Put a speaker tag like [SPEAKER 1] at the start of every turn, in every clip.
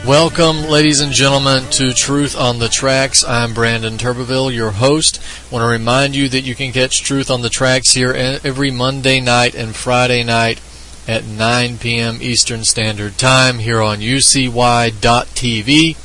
[SPEAKER 1] Welcome, ladies and gentlemen, to Truth on the Tracks. I'm Brandon Turbeville, your host. I want to remind you that you can catch Truth on the Tracks here every Monday night and Friday night at 9 p.m. Eastern Standard Time here on ucy.tv.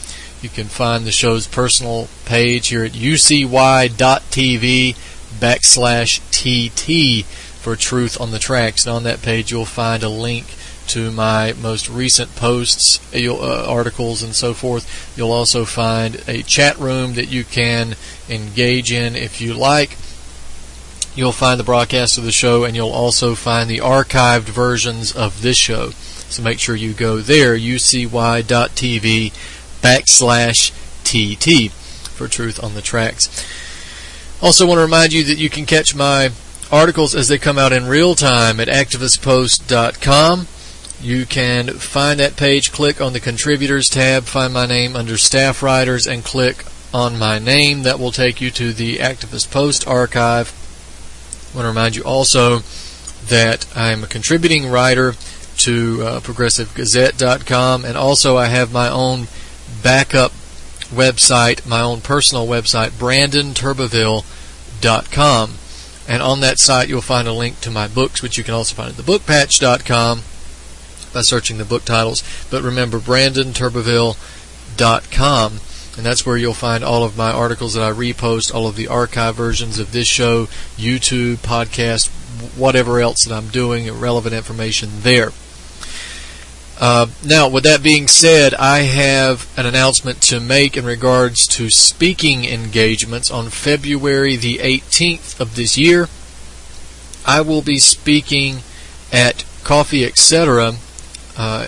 [SPEAKER 1] You can find the show's personal page here at ucy.tv/TT for Truth on the Tracks. And on that page you'll find a link to my most recent posts, articles, and so forth. You'll also find a chat room that you can engage in if you like. You'll find the broadcast of the show, and you'll also find the archived versions of this show. So make sure you go there, ucy.tv/TT for Truth on the Tracks. Also want to remind you that you can catch my articles as they come out in real time at activistpost.com. You can find that page, click on the Contributors tab, find my name under Staff Writers, and click on my name. That will take you to the Activist Post archive. I want to remind you also that I'm a contributing writer to ProgressiveGazette.com, and also I have my own backup website, my own personal website, BrandonTurbeville.com. And on that site you'll find a link to my books, which you can also find at thebookpatch.com by searching the book titles. But remember, BrandonTurbeville.com, and that's where you'll find all of my articles that I repost, all of the archive versions of this show, YouTube, podcast, whatever else that I'm doing, relevant information there. Now, with that being said, I have an announcement to make in regards to speaking engagements. On February the 18th of this year, I will be speaking at Coffee Etc.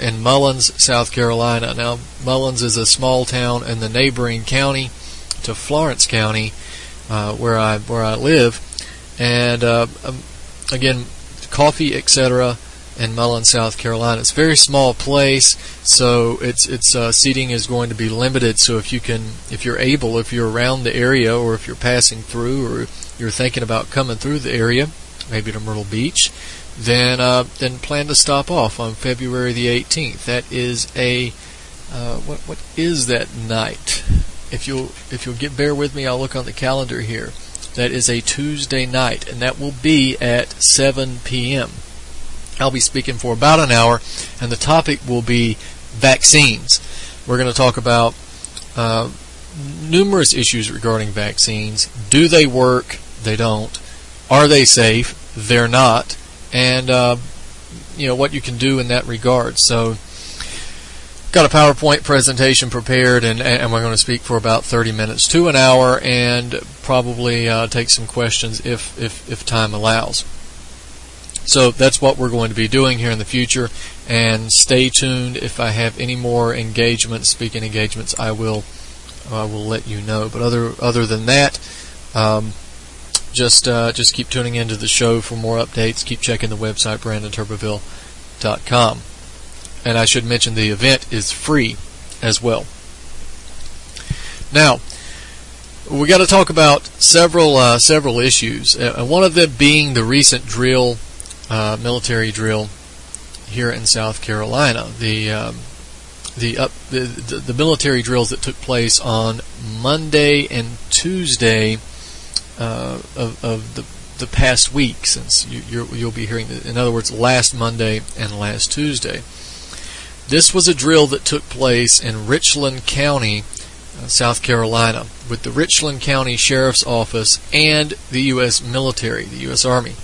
[SPEAKER 1] In Mullins, South Carolina. Now, Mullins is a small town in the neighboring county to Florence County, where I live. And again, Coffee Etc. in Mullins, South Carolina. It's a very small place, so its seating is going to be limited. So if you're around the area, or if you're passing through, or you're thinking about coming through the area, maybe to Myrtle Beach, then plan to stop off on February the 18th. That is what is that night? If you'll bear with me, I'll look on the calendar here. That is a Tuesday night, and that will be at 7 p.m. I'll be speaking for about an hour, and the topic will be vaccines. We're going to talk about numerous issues regarding vaccines. Do they work? They don't. Are they safe? They're not. And what you can do in that regard. So, got a PowerPoint presentation prepared, and we're going to speak for about 30 minutes to an hour, and probably take some questions if time allows. So that's what we're going to be doing here in the future. And stay tuned. If I have any more engagements, speaking engagements, I will let you know. But other than that, just keep tuning into the show for more updates. Keep checking the website, BrandonTurbeville.com. And I should mention the event is free as well. Now, we got to talk about several issues, and one of them being the recent drill, military drill here in South Carolina. The military drills that took place on Monday and Tuesday of the past week, since you'll be hearing, in other words, last Monday and last Tuesday. This was a drill that took place in Richland County, South Carolina, with the Richland County Sheriff's Office and the U.S. military, the U.S. Army.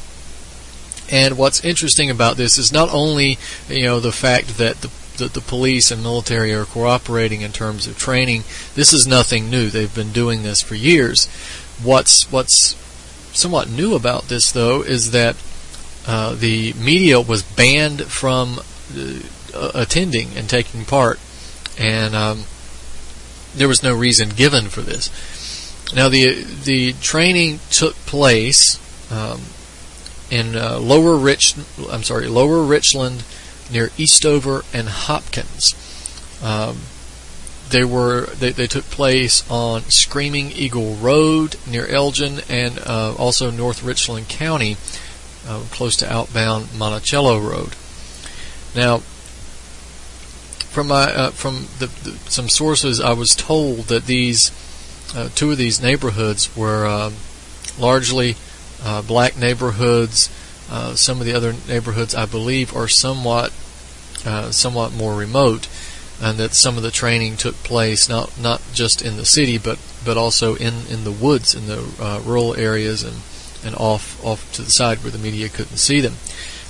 [SPEAKER 1] And what's interesting about this is not only the fact that the police and military are cooperating in terms of training. This is nothing new. They've been doing this for years. What's somewhat new about this, though, is that the media was banned from attending and taking part, and there was no reason given for this. Now, the training took place in Lower Richland, near Eastover and Hopkins. They took place on Screaming Eagle Road near Elgin, and also North Richland County, close to outbound Monticello Road. Now, some sources, I was told that these two of these neighborhoods were largely black neighborhoods. Some of the other neighborhoods, I believe, are somewhat more remote, and that some of the training took place not just in the city, but also in the woods, in the rural areas, and off to the side where the media couldn't see them.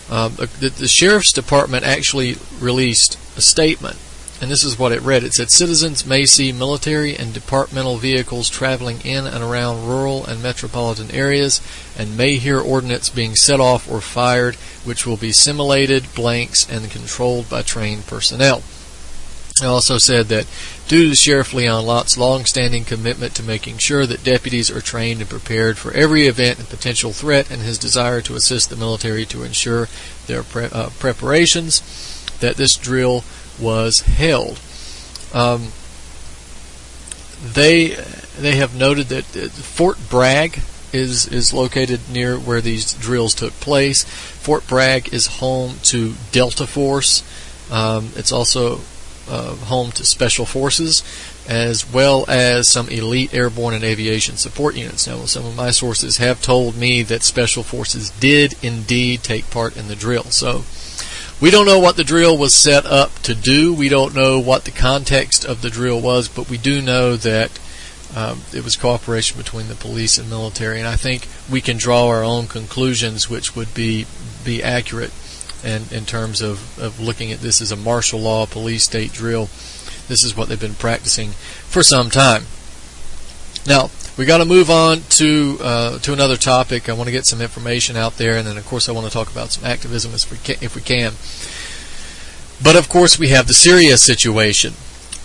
[SPEAKER 1] The sheriff's department actually released a statement, and this is what it read. It said, citizens may see military and departmental vehicles traveling in and around rural and metropolitan areas, and may hear ordnance being set off or fired, which will be simulated blanks and controlled by trained personnel. It also said that due to Sheriff Leon Lott's long-standing commitment to making sure that deputies are trained and prepared for every event and potential threat, and his desire to assist the military to ensure their preparations, that this drill was held. They have noted that Fort Bragg is located near where these drills took place. Fort Bragg is home to Delta Force. It's also home to Special Forces, as well as some elite airborne and aviation support units. Now, some of my sources have told me that Special Forces did indeed take part in the drill. So we don't know what the drill was set up to do. We don't know what the context of the drill was, but we do know that it was cooperation between the police and military, and I think we can draw our own conclusions, which would be accurate. And in terms of looking at this as a martial law police state drill, this is what they've been practicing for some time. Now, we got to move on to another topic. I want to get some information out there, and then of course I want to talk about some activism if we can. But of course we have the Syria situation.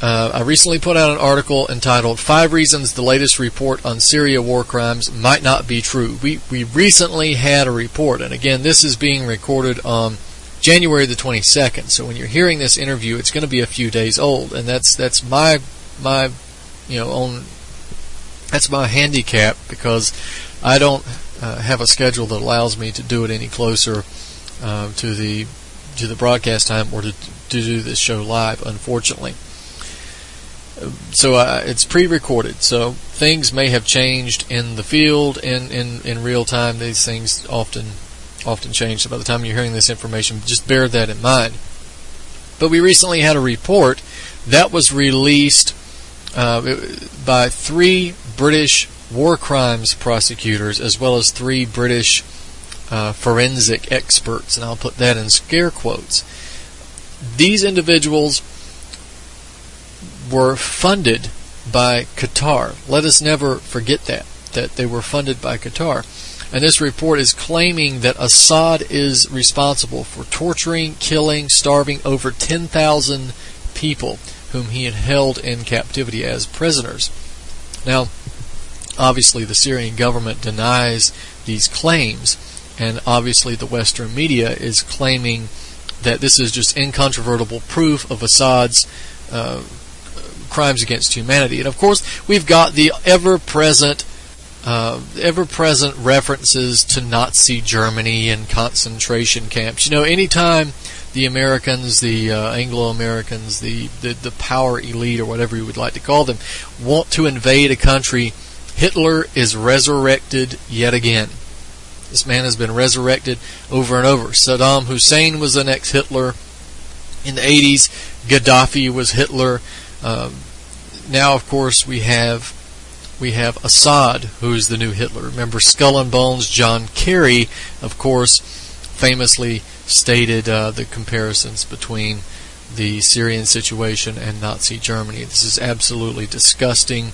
[SPEAKER 1] I recently put out an article entitled 5 Reasons the Latest Report on Syria War Crimes Might Not Be True. We recently had a report, and again, this is being recorded on January the 22nd. So when you're hearing this interview, it's going to be a few days old, and that's my that's my handicap, because I don't have a schedule that allows me to do it any closer to the broadcast time, or to do this show live, unfortunately. So it's pre-recorded, so things may have changed in the field in real time. These things often change, so by the time you're hearing this information, just bear that in mind. But we recently had a report that was released by 3 British war crimes prosecutors, as well as 3 British forensic experts, and I'll put that in scare quotes. These individuals were funded by Qatar. Let us never forget that they were funded by Qatar. And this report is claiming that Assad is responsible for torturing, killing, starving over 10,000 people whom he had held in captivity as prisoners. Now, obviously the Syrian government denies these claims, and obviously the Western media is claiming that this is just incontrovertible proof of Assad's crimes against humanity. And of course, we've got the ever-present references to Nazi Germany and concentration camps. You know, anytime the Americans, the Anglo-Americans, the power elite, or whatever you would like to call them, want to invade a country, Hitler is resurrected yet again. This man has been resurrected over and over. Saddam Hussein was the next Hitler. In the 80s, Gaddafi was Hitler. Now, of course, we have Assad, who is the new Hitler. Remember, Skull and Bones John Kerry, of course, famously stated the comparisons between the Syrian situation and Nazi Germany. This is absolutely disgusting.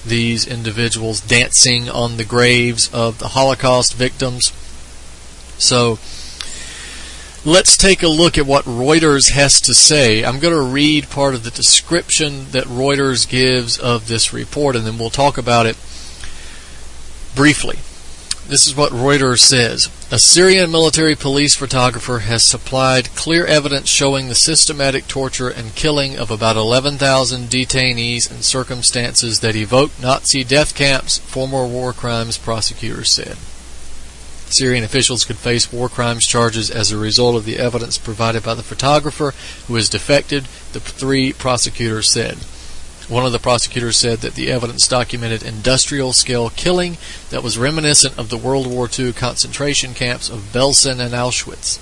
[SPEAKER 1] These individuals dancing on the graves of the Holocaust victims. So, let's take a look at what Reuters has to say. I'm going to read part of the description that Reuters gives of this report, and then we'll talk about it briefly. This is what Reuters says. A Syrian military police photographer has supplied clear evidence showing the systematic torture and killing of about 11,000 detainees in circumstances that evoke Nazi death camps, former war crimes prosecutors said. Syrian officials could face war crimes charges as a result of the evidence provided by the photographer who has defected, the 3 prosecutors said. One of the prosecutors said that the evidence documented industrial-scale killing that was reminiscent of the World War II concentration camps of Belsen and Auschwitz.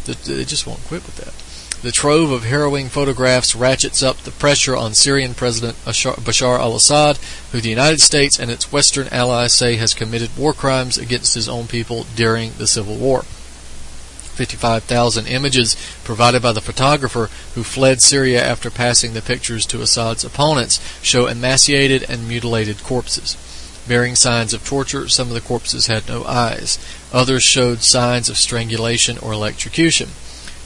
[SPEAKER 1] They just won't quit with that. The trove of harrowing photographs ratchets up the pressure on Syrian President Bashar al-Assad, who the United States and its Western allies say has committed war crimes against his own people during the civil war. 55,000 images provided by the photographer who fled Syria after passing the pictures to Assad's opponents show emaciated and mutilated corpses. Bearing signs of torture, some of the corpses had no eyes. Others showed signs of strangulation or electrocution.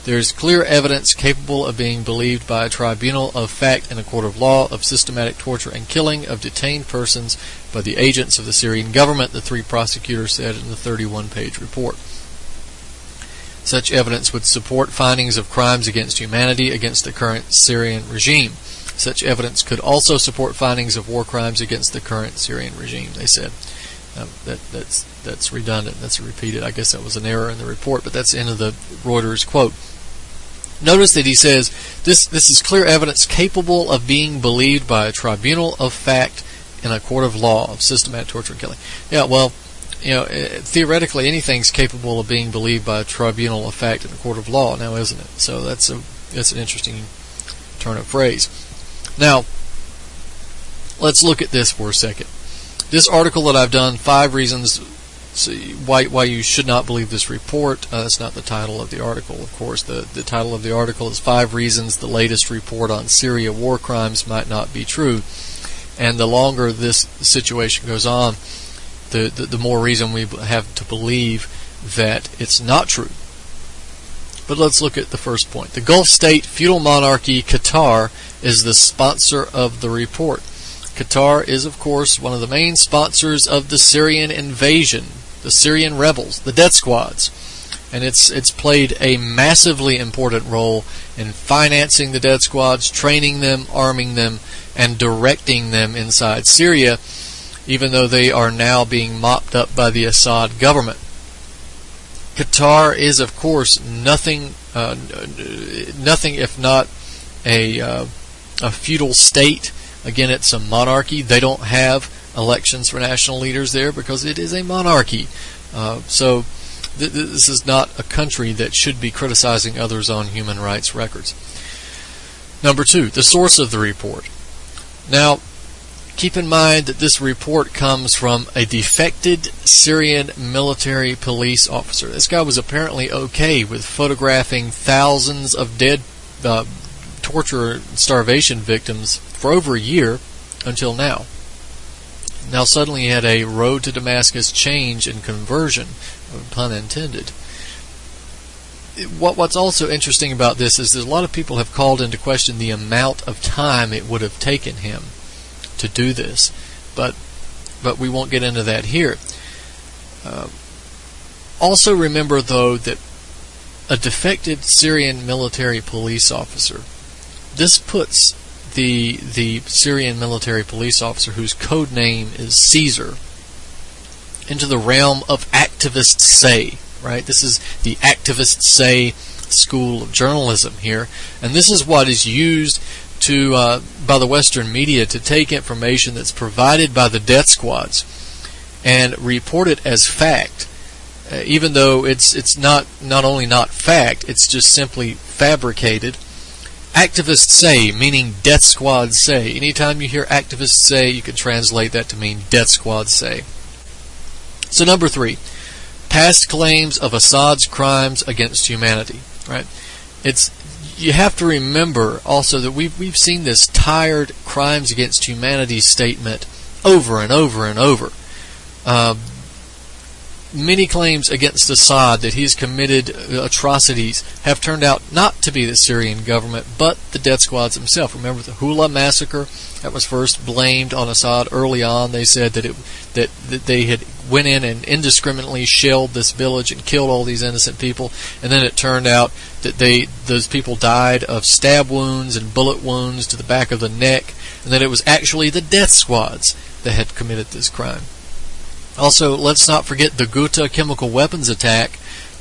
[SPEAKER 1] There is clear evidence capable of being believed by a tribunal of fact in a court of law of systematic torture and killing of detained persons by the agents of the Syrian government, the 3 prosecutors said in the 31-page report. Such evidence would support findings of crimes against humanity against the current Syrian regime. Such evidence could also support findings of war crimes against the current Syrian regime, they said. That's redundant. That's repeated. I guess that was an error in the report, but that's the end of the Reuters quote. Notice that he says, this is clear evidence capable of being believed by a tribunal of fact in a court of law of systematic torture and killing. Yeah, well, theoretically anything's capable of being believed by a tribunal of fact in a court of law now, isn't it? So that's an interesting turn of phrase. Now, let's look at this for a second. This article that I've done, 5 reasons why you should not believe this report. That's not the title of the article, of course. The title of the article is 5 reasons the latest report on Syria war crimes might not be true. And the longer this situation goes on, the more reason we have to believe that it's not true. But let's look at the first point. The Gulf state feudal monarchy Qatar is the sponsor of the report. Qatar is, of course, one of the main sponsors of the Syrian invasion, the Syrian rebels, the death squads. And it's played a massively important role in financing the death squads, training them, arming them, and directing them inside Syria, even though they are now being mopped up by the Assad government. Qatar is, of course, nothing if not a feudal state. Again, it's a monarchy. They don't have elections for national leaders there because it is a monarchy. So this is not a country that should be criticizing others on human rights records. Number 2, the source of the report. Now, keep in mind that this report comes from a defected Syrian military police officer. This guy was apparently okay with photographing thousands of dead torture and starvation victims for over a year until now. Now suddenly he had a road to Damascus change and conversion, pun intended. What's also interesting about this is that a lot of people have called into question the amount of time it would have taken him to do this, but we won't get into that here. Also remember, though, that a defected Syrian military police officer, this puts the Syrian military police officer, whose code name is Caesar, into the realm of activists say, right? This is the activists say school of journalism here, and this is what is used by the Western media to take information that's provided by the death squads and report it as fact, even though it's not only not fact, it's just simply fabricated. Activists say, meaning death squads say. Anytime you hear activists say, you can translate that to mean death squads say. So number 3, past claims of Assad's crimes against humanity. Right? You have to remember also that we've seen this tired crimes against humanity statement over and over and over. Many claims against Assad that he's committed atrocities have turned out not to be the Syrian government, but the death squads themselves. Remember the Hula massacre that was first blamed on Assad early on. They said that they had went in and indiscriminately shelled this village and killed all these innocent people, and then it turned out that those people died of stab wounds and bullet wounds to the back of the neck, and that it was actually the death squads that had committed this crime. Also, let's not forget the Ghouta chemical weapons attack,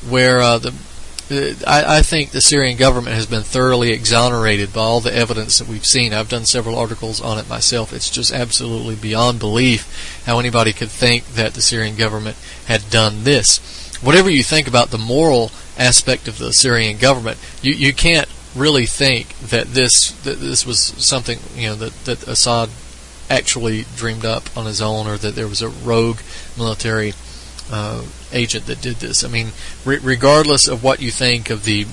[SPEAKER 1] where I think the Syrian government has been thoroughly exonerated by all the evidence that we've seen. I've done several articles on it myself. It's just absolutely beyond belief how anybody could think that the Syrian government had done this. Whatever you think about the moral aspect of the Syrian government, you can't really think that this was something that Assad actually dreamed up on his own, or that there was a rogue military agent that did this. I mean, regardless of what you think of the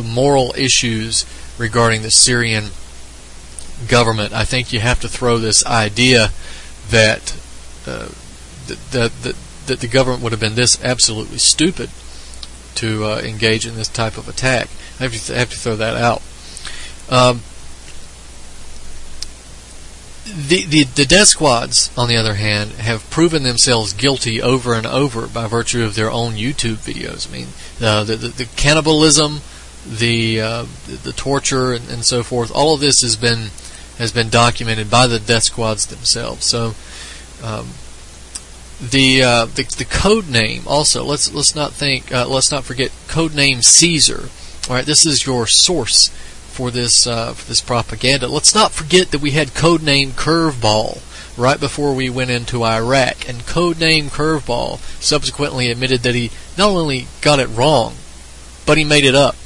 [SPEAKER 1] moral issues regarding the Syrian government, I think you have to throw this idea that that the government would have been this absolutely stupid to engage in this type of attack. I have to throw that out. The death squads, on the other hand, have proven themselves guilty over and over by virtue of their own YouTube videos. I mean, the cannibalism, the torture, and so forth. All of this has been documented by the death squads themselves. So the code name also. Let's not forget code name Caesar. All right, this is your source for this propaganda. Let's not forget that we had codename Curveball right before we went into Iraq, and codename Curveball subsequently admitted that he not only got it wrong, but he made it up.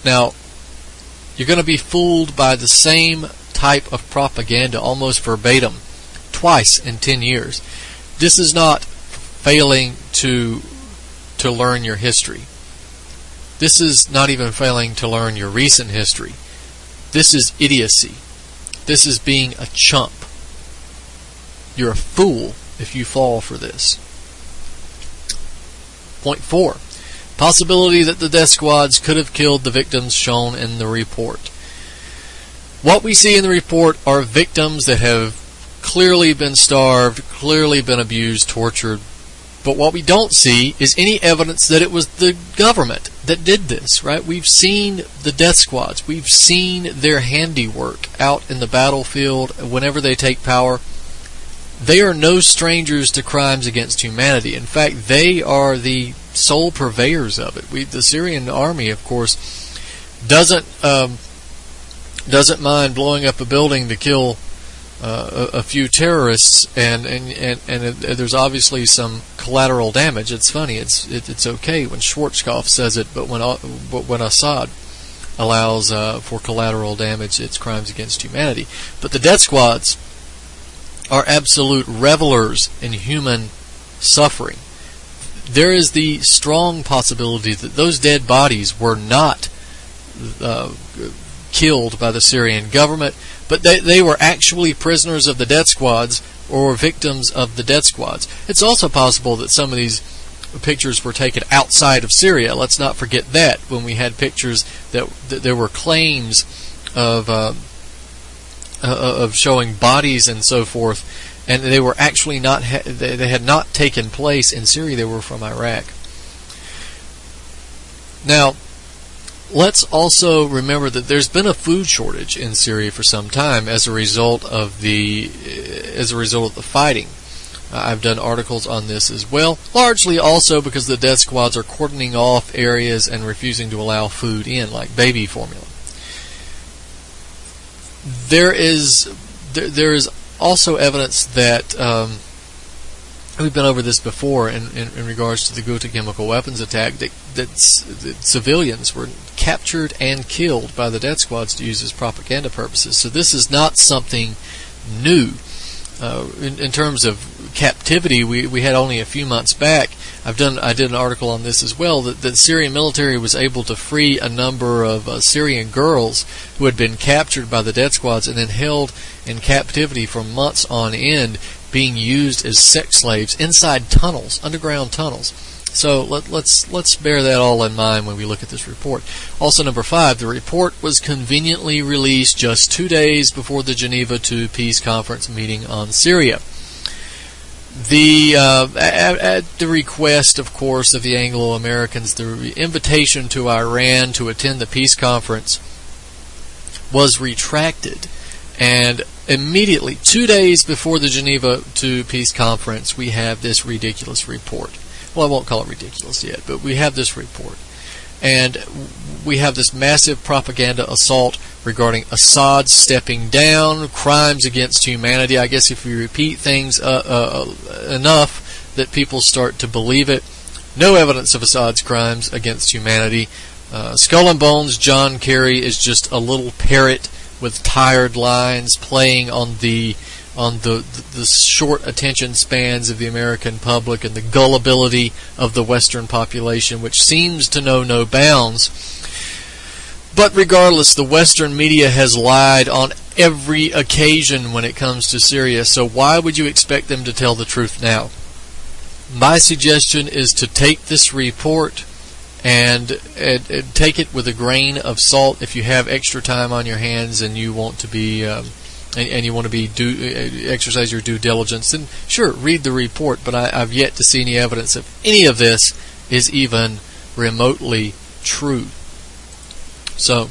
[SPEAKER 1] Now, you're going to be fooled by the same type of propaganda almost verbatim twice in 10 years. This is not failing to learn your history. This is not even failing to learn your recent history. This is idiocy. This is being a chump. You're a fool if you fall for this. Point 4. Possibility that the death squads could have killed the victims shown in the report. What we see in the report are victims that have clearly been starved, clearly been abused, tortured. But what we don't see is any evidence that it was the government that did this, right? We've seen the death squads. We've seen their handiwork out in the battlefield whenever they take power. They are no strangers to crimes against humanity. In fact, they are the sole purveyors of it. The Syrian army, of course, doesn't mind blowing up a building to kill a few terrorists, and there's obviously some collateral damage. It's funny. It's okay when Schwarzkopf says it, but when Assad allows for collateral damage, it's crimes against humanity. But the death squads are absolute revelers in human suffering. There is the strong possibility that those dead bodies were not killed by the Syrian government, but they were actually prisoners of the death squads or victims of the death squads. It's also possible that some of these pictures were taken outside of Syria. Let's not forget that when we had pictures that there were claims of showing bodies and so forth, and they were actually not they had not taken place in Syria. They were from Iraq. Now, let's also remember that there's been a food shortage in Syria for some time as a result of the fighting. I've done articles on this as well, largely also because the death squads are cordoning off areas and refusing to allow food in, like baby formula. There is also evidence that we've been over this before in regards to the Ghouta chemical weapons attack, that civilians were captured and killed by the death squads to use as propaganda purposes. So this is not something new. In terms of captivity, we had only a few months back. I did an article on this as well, that the Syrian military was able to free a number of Syrian girls who had been captured by the death squads and then held in captivity for months on end, being used as sex slaves inside tunnels, underground tunnels. So let's bear that all in mind when we look at this report. Also, number 5, the report was conveniently released just 2 days before the Geneva II Peace Conference meeting on Syria. At the request, of course, of the Anglo-Americans, the invitation to Iran to attend the peace conference was retracted, and immediately, 2 days before the Geneva II Peace Conference, we have this ridiculous report. Well, I won't call it ridiculous yet, but we have this report. And we have this massive propaganda assault regarding Assad stepping down, crimes against humanity. I guess if you repeat things enough that people start to believe it. No evidence of Assad's crimes against humanity. Skull and Bones John Kerry is just a little parrot with tired lines playing on the short attention spans of the American public and the gullibility of the Western population, which seems to know no bounds. But regardless, the Western media has lied on every occasion when it comes to Syria, so why would you expect them to tell the truth now? My suggestion is to take this report and take it with a grain of salt. If you have extra time on your hands and you want to be and you want to exercise your due diligence, then sure, read the report. But I've yet to see any evidence of any of this is even remotely true. So,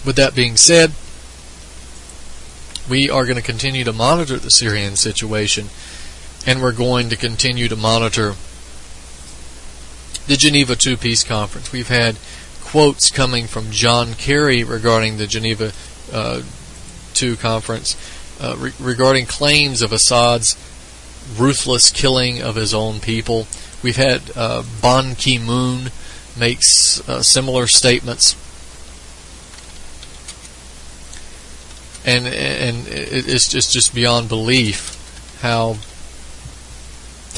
[SPEAKER 1] with that being said, we are going to continue to monitor the Syrian situation, and we're going to continue to monitor the Geneva II Peace Conference. We've had quotes coming from John Kerry regarding the Geneva II Conference, regarding claims of Assad's ruthless killing of his own people. We've had Ban Ki-moon makes similar statements, and it's just beyond belief how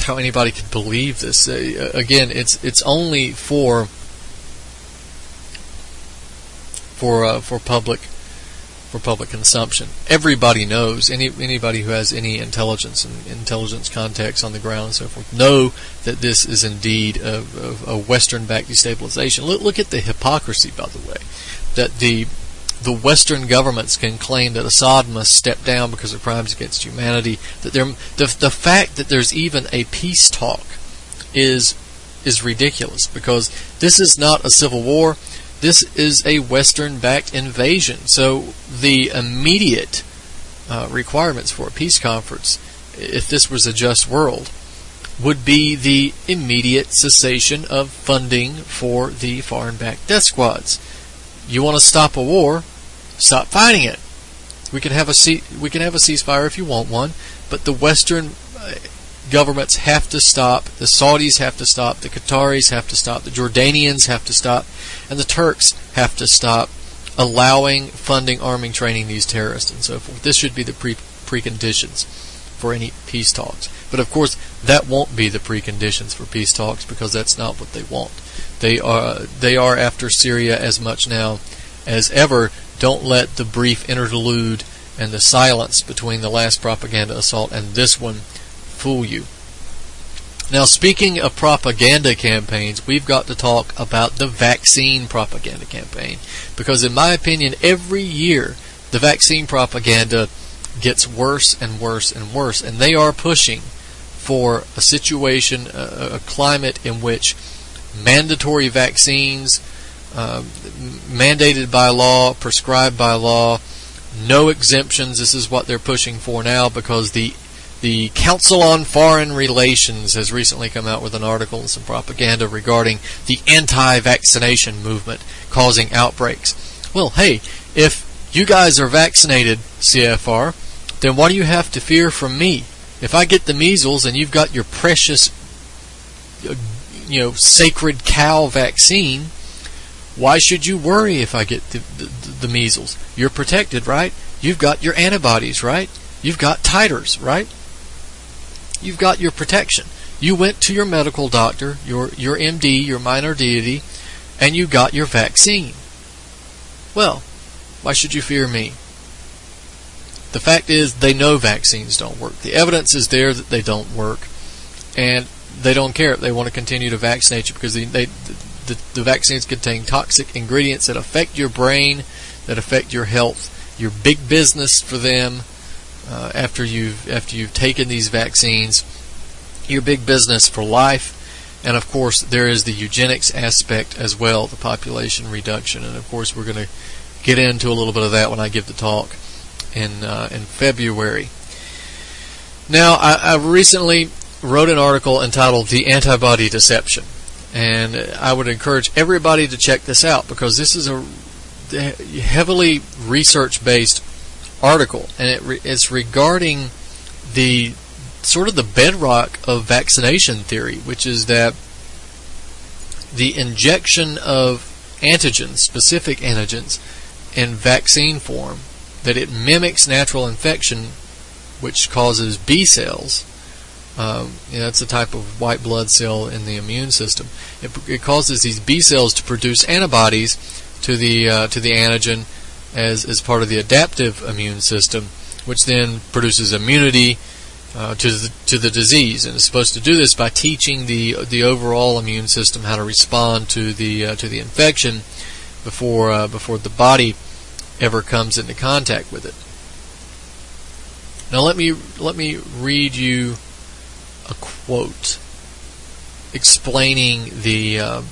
[SPEAKER 1] anybody could believe this. Again, it's only for public consumption. Everybody knows. Anybody who has any intelligence and intelligence contacts on the ground and so forth know that this is indeed a Western-backed destabilization. Look at the hypocrisy, by the way, that the Western governments can claim that Assad must step down because of crimes against humanity. That the fact that there's even a peace talk is ridiculous, because this is not a civil war. This is a Western-backed invasion. So the immediate requirements for a peace conference, if this was a just world, would be the immediate cessation of funding for the foreign-backed death squads. You want to stop a war? Stop fighting it. We can have a ceasefire if you want one, but the Western governments have to stop. The Saudis have to stop. The Qataris have to stop. The Jordanians have to stop, and the Turks have to stop allowing, funding, arming, training these terrorists and so forth. This should be the preconditions for any peace talks. But of course, that won't be the preconditions for peace talks, because that's not what they want. They are after Syria as much now as ever. Don't let the brief interlude and the silence between the last propaganda assault and this one fool you. Now, speaking of propaganda campaigns, we've got to talk about the vaccine propaganda campaign, because in my opinion, every year the vaccine propaganda gets worse and worse and worse, and they are pushing for a situation, a climate in which mandatory vaccines, mandated by law, prescribed by law, no exemptions. This is what they're pushing for now, because the Council on Foreign Relations has recently come out with an article and some propaganda regarding the anti-vaccination movement causing outbreaks. Well, hey, if you guys are vaccinated, CFR, then what do you have to fear from me? If I get the measles and you've got your precious, sacred cow vaccine, why should you worry if I get the measles? You're protected, right? You've got your antibodies, right? You've got titers, right? You've got your protection. You went to your medical doctor, your MD, your minor deity, and you got your vaccine. Well, why should you fear me? The fact is, they know vaccines don't work. The evidence is there that they don't work, and they don't care. They want to continue to vaccinate you because the vaccines contain toxic ingredients that affect your brain, that affect your health. You're big business for them. After you've taken these vaccines, you're big business for life. And of course, there is the eugenics aspect as well, the population reduction. And of course, we're going to get into a little bit of that when I give the talk. in February. Now, I recently wrote an article entitled "The Antibody Deception," and I would encourage everybody to check this out because this is a heavily research-based article, and it's regarding the sort of the bedrock of vaccination theory, which is that the injection of antigens, specific antigens, in vaccine form, that it mimics natural infection, which causes B cells. That's a type of white blood cell in the immune system. It causes these B cells to produce antibodies to the antigen as part of the adaptive immune system, which then produces immunity to the disease, and it's supposed to do this by teaching the overall immune system how to respond to the infection before the body ever comes into contact with it. Now let me read you a quote explaining the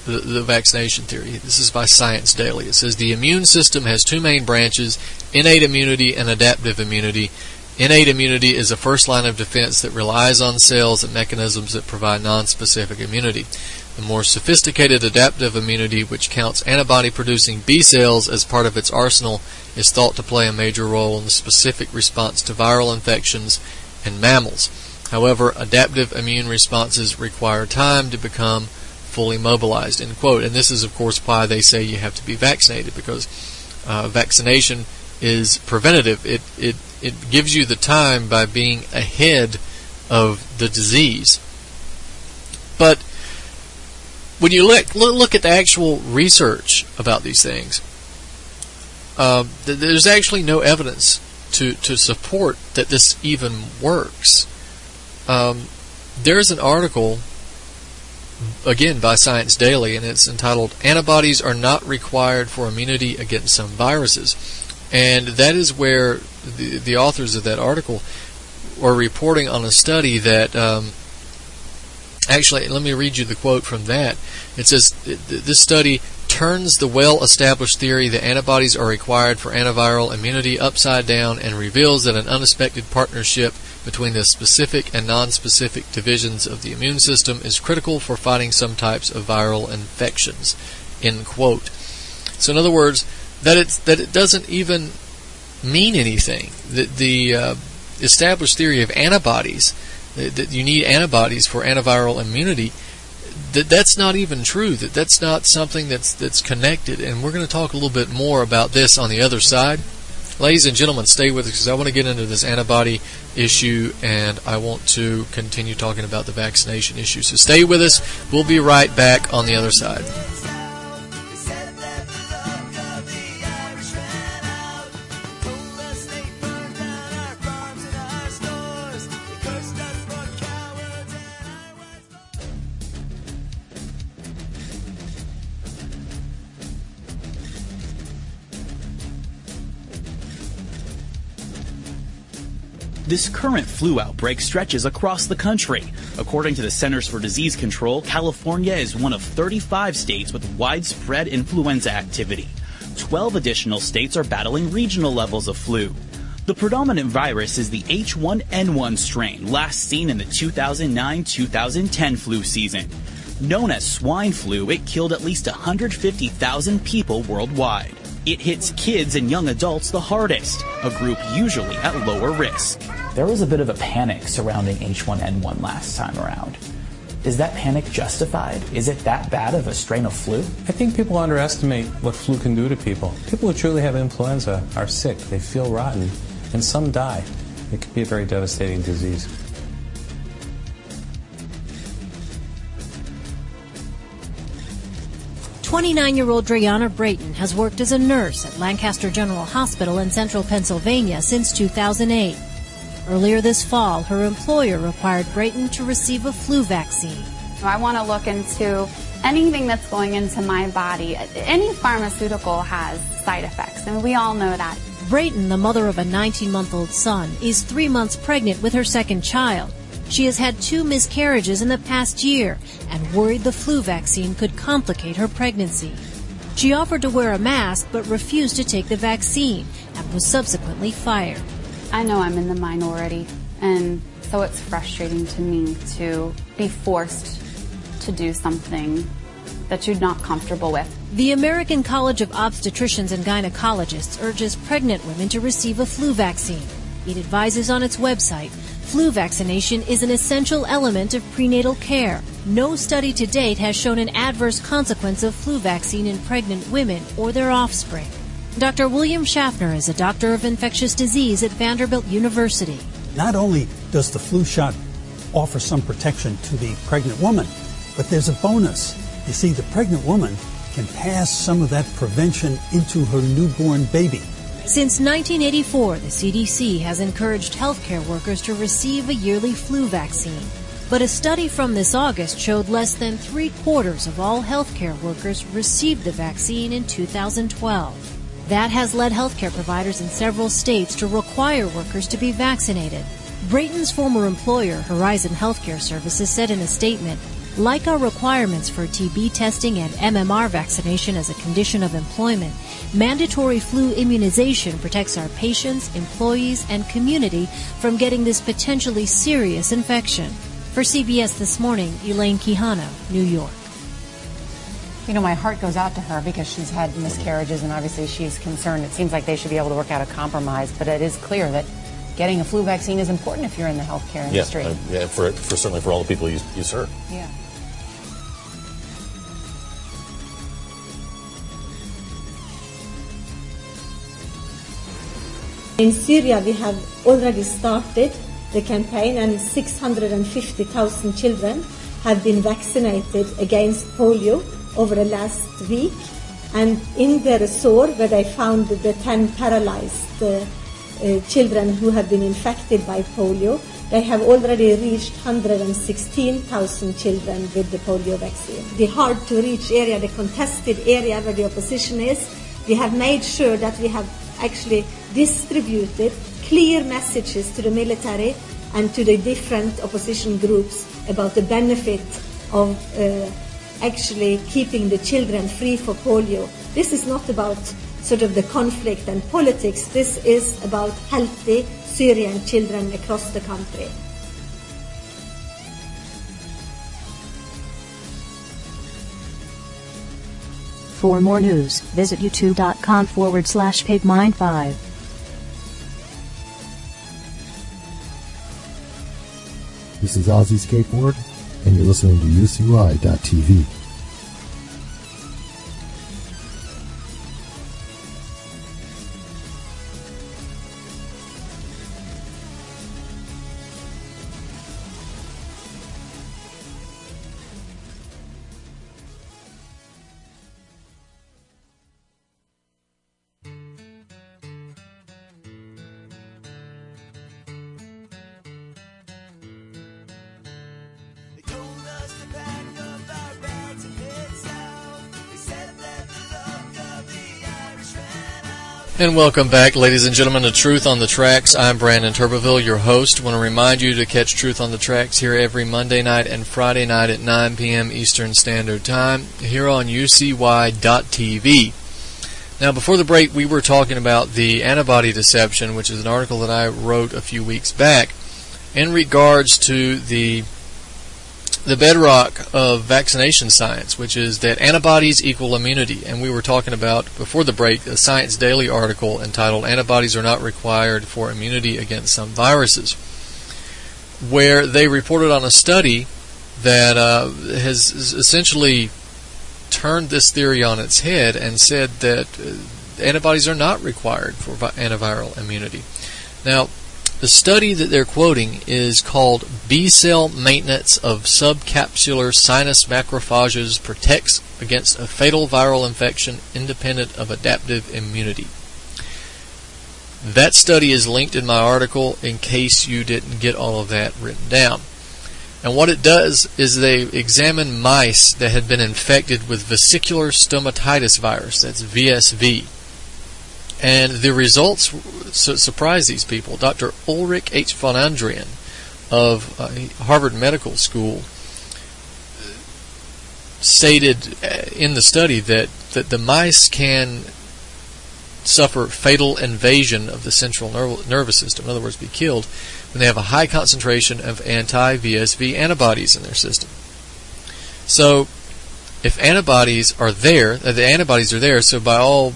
[SPEAKER 1] vaccination theory. This is by Science Daily. It says the immune system has two main branches: innate immunity and adaptive immunity. Innate immunity is a first line of defense that relies on cells and mechanisms that provide non-specific immunity. The more sophisticated adaptive immunity, which counts antibody-producing B cells as part of its arsenal, is thought to play a major role in the specific response to viral infections in mammals. However, adaptive immune responses require time to become fully mobilized, end quote. And this is, of course, why they say you have to be vaccinated, because vaccination is preventative. It gives you the time by being ahead of the disease. But when you look at the actual research about these things, there's actually no evidence to support that this even works. There's an article, again by Science Daily, and it's entitled "Antibodies Are Not Required for Immunity Against Some Viruses." And that is where the authors of that article are reporting on a study that actually, let me read you the quote from that. It says, this study turns the well-established theory that antibodies are required for antiviral immunity upside down and reveals that an unexpected partnership between the specific and non-specific divisions of the immune system is critical for fighting some types of viral infections, end quote. So in other words, that it doesn't even mean anything. The established theory of antibodies, that you need antibodies for antiviral immunity, that's not even true. That's not something that's connected. And we're going to talk a little bit more about this on the other side. Ladies and gentlemen, stay with us because I want to get into this antibody issue, and I want to continue talking about the vaccination issue. So stay with us. We'll be right back on the other side.
[SPEAKER 2] This current flu outbreak stretches across the country. According to the Centers for Disease Control, California is one of 35 states with widespread influenza activity. 12 additional states are battling regional levels of flu. The predominant virus is the H1N1 strain, last seen in the 2009-2010 flu season. Known as swine flu, it killed at least 150,000 people worldwide. It hits kids and young adults the hardest, a group usually at lower risk.
[SPEAKER 3] There was a bit of a panic surrounding H1N1 last time around. Is that panic justified? Is it that bad of a strain of flu?
[SPEAKER 4] I think people underestimate what flu can do to people. People who truly have influenza are sick, they feel rotten, and some die. It can be a very devastating disease.
[SPEAKER 5] "29-year-old Dreanna Brayton has worked as a nurse at Lancaster General Hospital in central Pennsylvania since 2008. Earlier this fall, her employer required Brayton to receive a flu vaccine.
[SPEAKER 6] I want to look into anything that's going into my body. Any pharmaceutical has side effects, and we all know that.
[SPEAKER 5] Brayton, the mother of a 19-month-old son, is 3 months pregnant with her second child. She has had 2 miscarriages in the past year and worried the flu vaccine could complicate her pregnancy. She offered to wear a mask but refused to take the vaccine and was subsequently fired.
[SPEAKER 6] I know I'm in the minority, and so it's frustrating to me to be forced to do something that you're not comfortable with.
[SPEAKER 5] The American College of Obstetricians and Gynecologists urges pregnant women to receive a flu vaccine. It advises on its website, flu vaccination is an essential element of prenatal care. No study to date has shown an adverse consequence of flu vaccine in pregnant women or their offspring. Dr. William Schaffner is a doctor of infectious disease at Vanderbilt University.
[SPEAKER 7] Not only does the flu shot offer some protection to the pregnant woman, but there's a bonus. You see, the pregnant woman can pass some of that prevention into her newborn baby.
[SPEAKER 5] Since 1984, the CDC has encouraged healthcare workers to receive a yearly flu vaccine. But a study from this August showed less than 3/4 of all healthcare workers received the vaccine in 2012. That has led healthcare providers in several states to require workers to be vaccinated. Brayton's former employer, Horizon Healthcare Services, said in a statement, like our requirements for TB testing and MMR vaccination as a condition of employment, mandatory flu immunization protects our patients, employees, and community from getting this potentially serious infection. For CBS This Morning, Elaine Quijano, New York.
[SPEAKER 8] You know, my heart goes out to her because she's had miscarriages and obviously she's concerned. It seems like they should be able to work out a compromise, but it is clear that getting a flu vaccine is important if you're in the healthcare industry.
[SPEAKER 9] Yeah, for certainly for all the people you serve.
[SPEAKER 8] Yeah.
[SPEAKER 10] In Syria, we have already started the campaign, and 650,000 children have been vaccinated against polio over the last week. And in the resort where they found the 10 paralyzed children who have been infected by polio, they have already reached 116,000 children with the polio vaccine. The hard-to-reach area, the contested area where the opposition is, we have made sure that we have actually distributed clear messages to the military and to the different opposition groups about the benefit of actually keeping the children free for polio. This is not about sort of the conflict and politics. This is about healthy Syrian children across the country.
[SPEAKER 5] For more news, visit youtube.com/pigmind5.
[SPEAKER 11] This is Ozzy Skateboard, and you're listening to UCY.tv.
[SPEAKER 1] And welcome back, ladies and gentlemen, to Truth on the Tracks. I'm Brandon Turbeville, your host. I want to remind you to catch Truth on the Tracks here every Monday night and Friday night at 9 p.m. Eastern Standard Time here on UCY.tv. Now, before the break, we were talking about the antibody deception, which is an article that I wrote a few weeks back in regards to the bedrock of vaccination science, which is that antibodies equal immunity. And we were talking about, before the break, a Science Daily article entitled "Antibodies Are Not Required for Immunity Against Some Viruses," where they reported on a study that has essentially turned this theory on its head and said that antibodies are not required for antiviral immunity. Now, the study that they're quoting is called "B-cell maintenance of subcapsular sinus macrophages protects against a fatal viral infection independent of adaptive immunity." That study is linked in my article in case you didn't get all of that written down. And what it does is they examine mice that had been infected with vesicular stomatitis virus, that's VSV. And the results surprised these people. Dr. Ulrich H. von Andrian of Harvard Medical School stated in the study that that the mice can suffer fatal invasion of the central nervous system, in other words, be killed, when they have a high concentration of anti-VSV antibodies in their system. So, if antibodies are there, the antibodies are there, so by all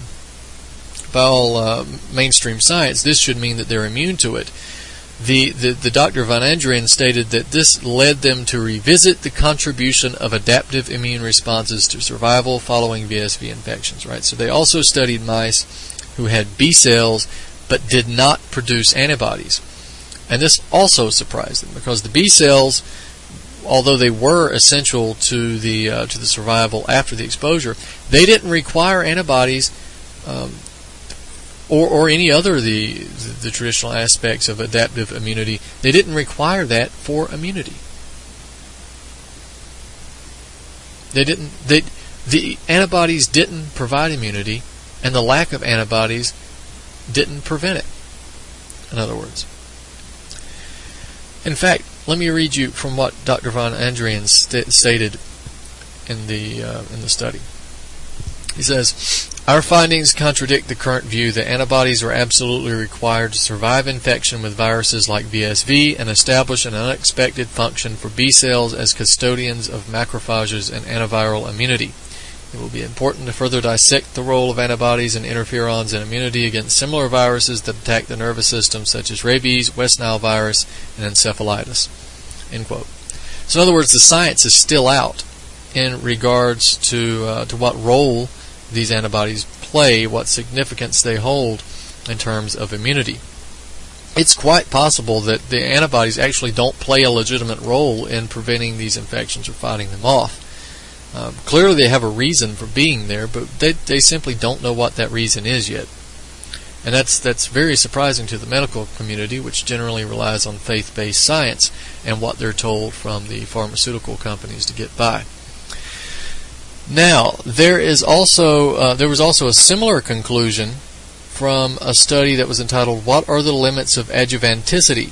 [SPEAKER 1] mainstream science, this should mean that they're immune to it. The Dr. Van Andrian stated that this led them to revisit the contribution of adaptive immune responses to survival following VSV infections. Right. So they also studied mice who had B cells but did not produce antibodies, and this also surprised them because the B cells, although they were essential to the survival after the exposure, they didn't require antibodies. Or any other the traditional aspects of adaptive immunity. They didn't require that for immunity. The antibodies didn't provide immunity, and the lack of antibodies didn't prevent it. In other words, in fact, let me read you from what Dr. Van Andrian stated in the study. He says, "Our findings contradict the current view that antibodies are absolutely required to survive infection with viruses like VSV and establish an unexpected function for B cells as custodians of macrophages and antiviral immunity. It will be important to further dissect the role of antibodies and interferons in immunity against similar viruses that attack the nervous system, such as rabies, West Nile virus, and encephalitis." End quote. So in other words, the science is still out in regards to what role these antibodies play, what significance they hold in terms of immunity. It's quite possible that the antibodies actually don't play a legitimate role in preventing these infections or fighting them off. Clearly they have a reason for being there, but they simply don't know what that reason is yet. And that's very surprising to the medical community, which generally relies on faith-based science and what they're told from the pharmaceutical companies to get by. Now, there was also a similar conclusion from a study that was entitled, "What are the limits of adjuvanticity?"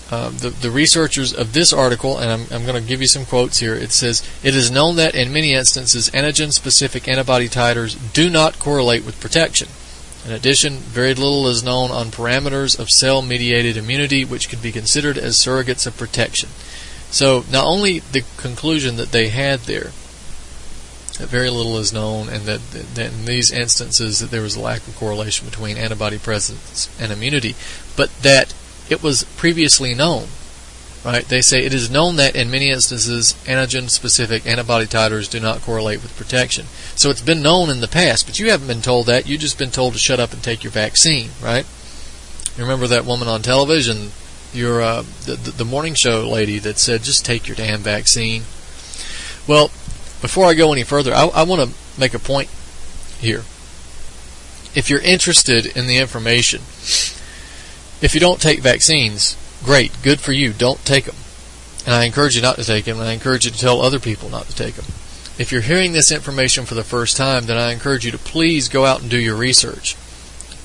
[SPEAKER 1] The researchers of this article, and I'm going to give you some quotes here, it says, "It is known that in many instances antigen-specific antibody titers do not correlate with protection. In addition, very little is known on parameters of cell-mediated immunity which could be considered as surrogates of protection." So, not only the conclusion that they had there, that very little is known, and that in these instances that there was a lack of correlation between antibody presence and immunity, but that it was previously known. Right? They say it is known that in many instances antigen-specific antibody titers do not correlate with protection. So it's been known in the past, but you haven't been told that. You've just been told to shut up and take your vaccine, right? You remember that woman on television, the morning show lady that said, "Just take your damn vaccine." Well, before I go any further, I want to make a point here. If you're interested in the information, if you don't take vaccines, great, good for you, don't take them. And I encourage you not to take them, and I encourage you to tell other people not to take them. If you're hearing this information for the first time, then I encourage you to please go out and do your research.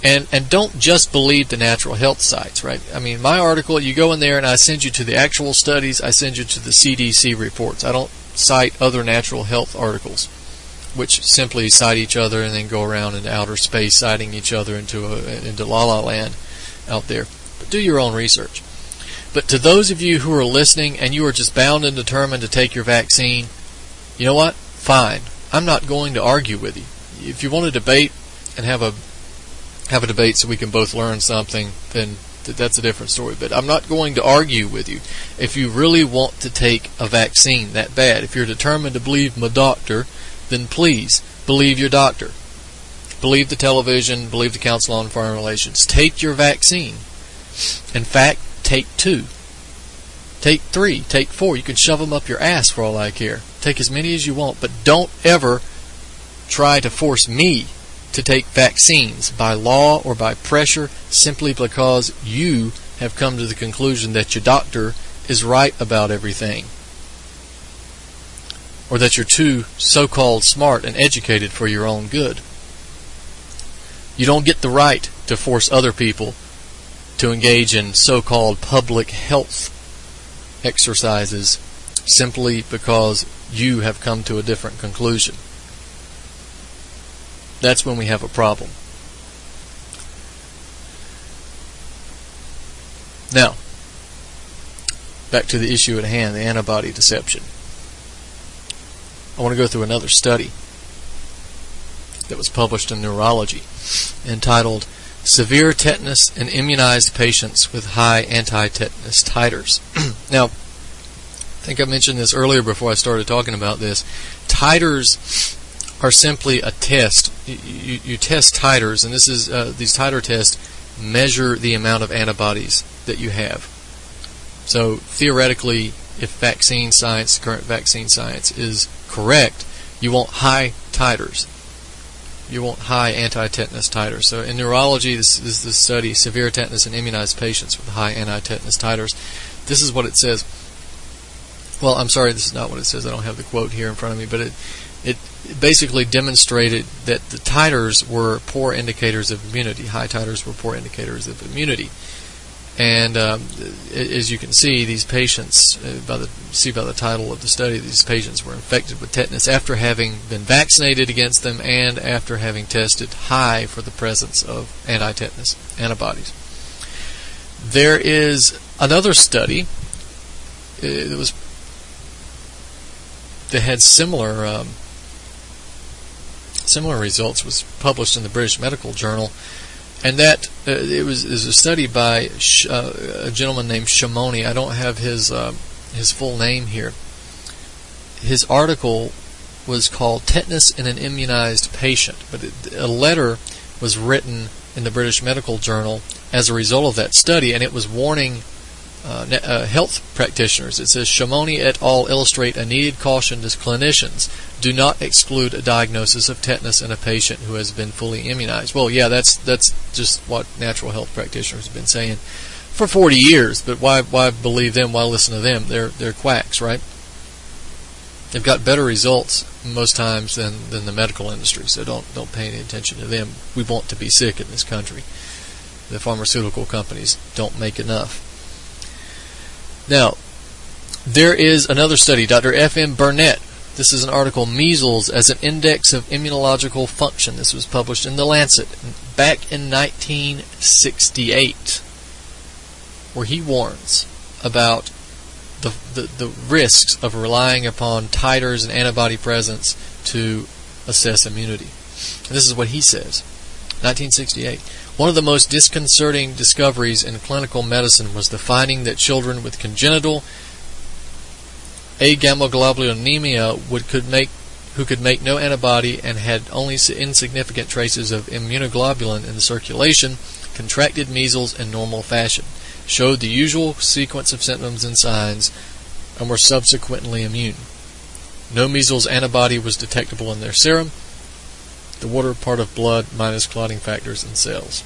[SPEAKER 1] And don't just believe the natural health sites, right? I mean, my article, you go in there and I send you to the actual studies, I send you to the CDC reports. I don't cite other natural health articles, which simply cite each other and then go around in outer space citing each other into la-la land out there. But do your own research. But to those of you who are listening and you are just bound and determined to take your vaccine, you know what? Fine. I'm not going to argue with you. If you want to debate and have a debate so we can both learn something, then that's a different story. But I'm not going to argue with you. If you really want to take a vaccine that bad, if you're determined to believe my doctor, then please believe your doctor. Believe the television, believe the Council on Foreign Relations. Take your vaccine. In fact, take 2. Take 3. Take 4. You can shove them up your ass for all I care. Take as many as you want, but don't ever try to force me to take vaccines by law or by pressure simply because you have come to the conclusion that your doctor is right about everything, or that you're too so-called smart and educated for your own good. You don't get the right to force other people to engage in so-called public health exercises simply because you have come to a different conclusion. that's when we have a problem. Now, back to the issue at hand, the antibody deception. I want to go through another study that was published in Neurology entitled Severe Tetanus in Immunized Patients with High Anti-Tetanus Titers. Now, I think I mentioned this earlier before I started talking about this. Titers are simply a test. You test titers, and this is these titer tests measure the amount of antibodies that you have. So theoretically, if vaccine science, current vaccine science, is correct, you want high titers. You want high anti-tetanus titers. So in neurology, this is the study, severe tetanus in immunized patients with high anti-tetanus titers. This is what it says. Well, I'm sorry, this is not what it says. I don't have the quote here in front of me, but it basically demonstrated that the titers were poor indicators of immunity. High titers were poor indicators of immunity. And as you can see, these patients, by the title of the study, these patients were infected with tetanus after having been vaccinated against them and after having tested high for the presence of anti-tetanus antibodies. There is another study that had similar results, was published in the British Medical Journal. And that it was a study by a gentleman named Shimoni. I don't have his full name here. His article was called "Tetanus in an Immunized Patient," but a letter was written in the British Medical Journal as a result of that study, and it was warning health practitioners. It says, Shimoni et al. Illustrate a needed caution to clinicians. Do not exclude a diagnosis of tetanus in a patient who has been fully immunized. Well, yeah, that's just what natural health practitioners have been saying for 40 years, but why believe them? Why listen to them? They're quacks, right? They've got better results most times than the medical industry, so don't pay any attention to them. We want to be sick in this country. The pharmaceutical companies don't make enough. Now, there is another study, Dr. F.M. Burnett. This is an article, Measles as an Index of Immunological Function. This was published in The Lancet back in 1968, where he warns about the risks of relying upon titers and antibody presence to assess immunity. And this is what he says, 1968. One of the most disconcerting discoveries in clinical medicine was the finding that children with congenital agamoglobulinemia who could make no antibody and had only insignificant traces of immunoglobulin in the circulation contracted measles in normal fashion, showed the usual sequence of symptoms and signs, and were subsequently immune. No measles antibody was detectable in their serum, the water part of blood minus clotting factors and cells.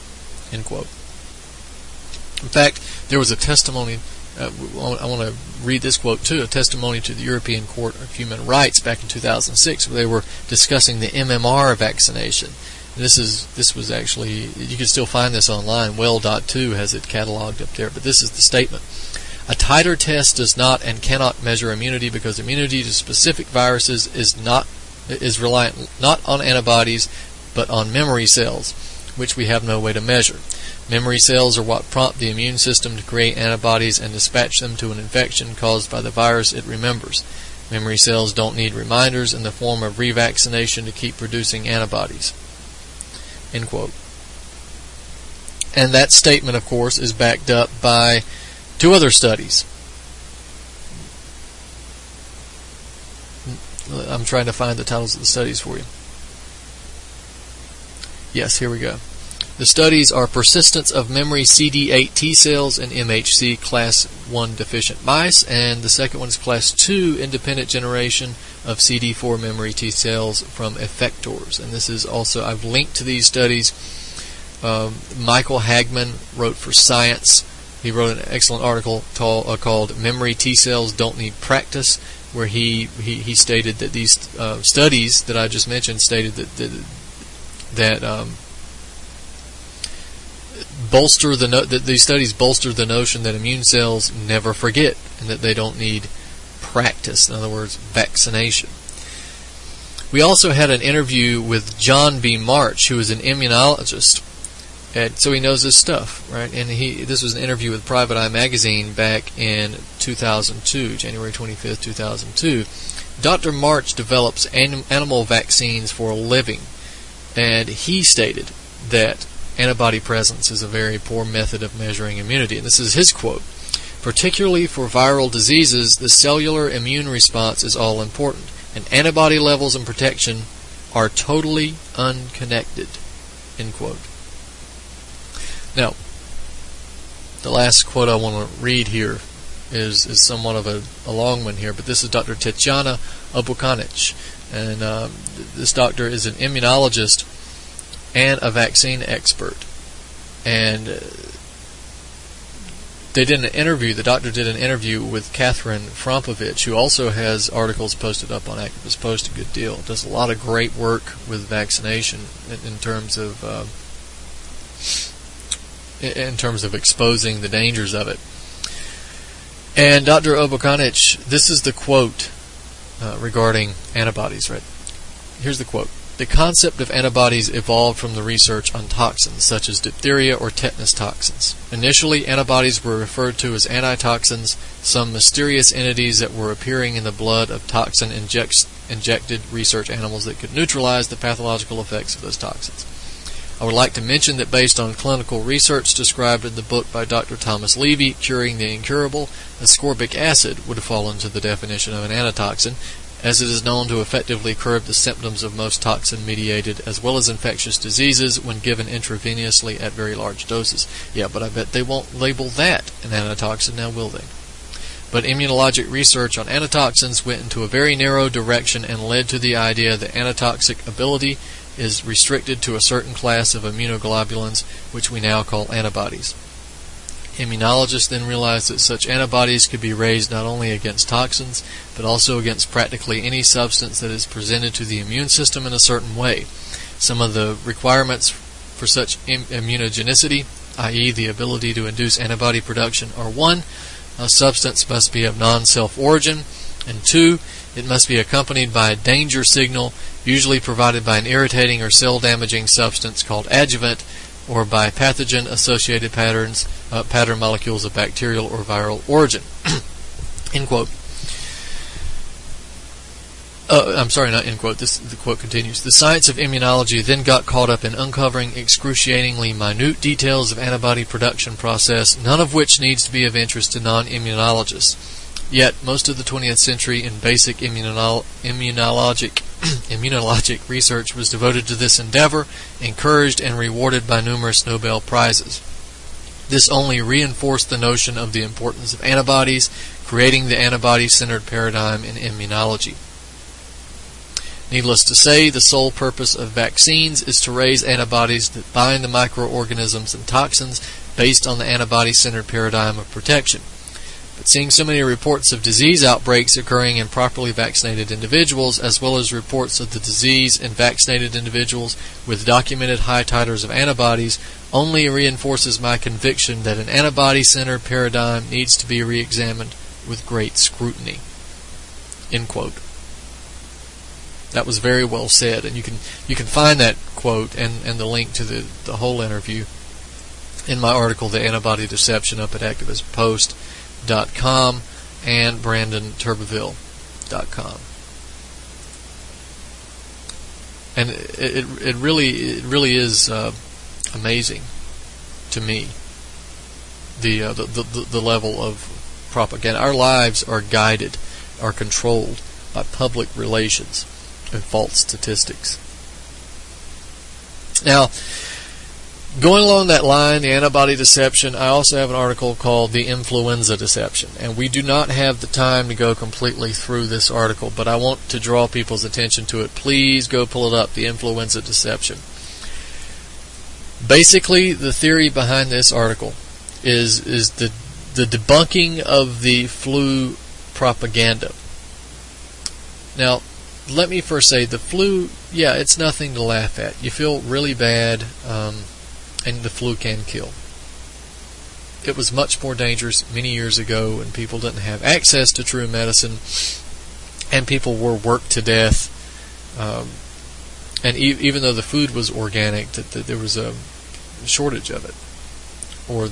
[SPEAKER 1] End quote. In fact, there was a testimony, I want to read this quote too, a testimony to the European Court of Human Rights back in 2006, where they were discussing the MMR vaccination. This was actually, you can still find this online, well.2 has it cataloged up there, but this is the statement. A titer test does not and cannot measure immunity because immunity to specific viruses is reliant not on antibodies but on memory cells, which we have no way to measure. Memory cells are what prompt the immune system to create antibodies and dispatch them to an infection caused by the virus it remembers. Memory cells don't need reminders in the form of revaccination to keep producing antibodies. End quote. And that statement, of course, is backed up by two other studies. I'm trying to find the titles of the studies for you. Yes, here we go. The studies are persistence of memory CD8 T cells in MHC class 1 deficient mice, and the second one is class 2 independent generation of CD4 memory T cells from effectors. And this is also, I've linked to these studies. Michael Hagman wrote for Science. He wrote an excellent article called Memory T Cells Don't Need Practice, where he stated that these studies that I just mentioned stated that these studies bolster the notion that immune cells never forget and that they don't need practice. In other words, vaccination. We also had an interview with John B. March, who is an immunologist, and so he knows his stuff, right? And this was an interview with Private Eye magazine back in 2002, January 25th, 2002. Dr. March develops animal vaccines for a living, and he stated that antibody presence is a very poor method of measuring immunity. And this is his quote: "Particularly for viral diseases, the cellular immune response is all important, and antibody levels and protection are totally unconnected." End quote. Now, the last quote I want to read here is somewhat of a long one here, but this is Dr. Tetiana Obukanic, and this doctor is an immunologist and a vaccine expert. And they did an interview, the doctor did an interview with Catherine Frompovich, who also has articles posted up on Activist Post a good deal. Does a lot of great work with vaccination in terms of exposing the dangers of it. And Dr. Obukanic, this is the quote regarding antibodies, right? Here's the quote: "The concept of antibodies evolved from the research on toxins, such as diphtheria or tetanus toxins. Initially, antibodies were referred to as antitoxins, some mysterious entities that were appearing in the blood of toxin-injected research animals that could neutralize the pathological effects of those toxins. I would like to mention that based on clinical research described in the book by Dr. Thomas Levy, Curing the Incurable, ascorbic acid would fall into the definition of an antitoxin, as it is known to effectively curb the symptoms of most toxin-mediated as well as infectious diseases when given intravenously at very large doses." Yeah, but I bet they won't label that an antitoxin now, will they? But immunologic research on antitoxins went into a very narrow direction and led to the idea that antitoxic ability is restricted to a certain class of immunoglobulins, which we now call antibodies. Immunologists then realized that such antibodies could be raised not only against toxins, but also against practically any substance that is presented to the immune system in a certain way. Some of the requirements for such immunogenicity, i.e. the ability to induce antibody production, are 1. A substance must be of non-self origin, and 2. It must be accompanied by a danger signal, usually provided by an irritating or cell-damaging substance called adjuvant, or by pathogen-associated pattern molecules of bacterial or viral origin." End quote. I'm sorry, not end quote. The quote continues. "The science of immunology then got caught up in uncovering excruciatingly minute details of antibody production process, none of which needs to be of interest to non-immunologists. Yet, most of the 20th century in basic immunologic research was devoted to this endeavor, encouraged and rewarded by numerous Nobel Prizes. This only reinforced the notion of the importance of antibodies, creating the antibody-centered paradigm in immunology. Needless to say, the sole purpose of vaccines is to raise antibodies that bind the microorganisms and toxins based on the antibody-centered paradigm of protection. But seeing so many reports of disease outbreaks occurring in properly vaccinated individuals, as well as reports of the disease in vaccinated individuals with documented high titers of antibodies, only reinforces my conviction that an antibody-centered paradigm needs to be re-examined with great scrutiny." End quote. That was very well said, and you can find that quote and the link to the whole interview in my article, The Antibody Deception, up at activistpost.com and BrandonTurbeville.com. And it really is amazing to me the level of propaganda. Our lives are guided, are controlled by public relations and false statistics. Now, going along that line, the antibody deception, I also have an article called The Influenza Deception. And we do not have the time to go completely through this article, but I want to draw people's attention to it. Please go pull it up, The Influenza Deception. Basically, the theory behind this article is the debunking of the flu propaganda. Now, let me first say, the flu, yeah, it's nothing to laugh at. You feel really bad, and the flu can kill. It was much more dangerous many years ago when people didn't have access to true medicine, and people were worked to death And even though the food was organic, that there was a shortage of it, or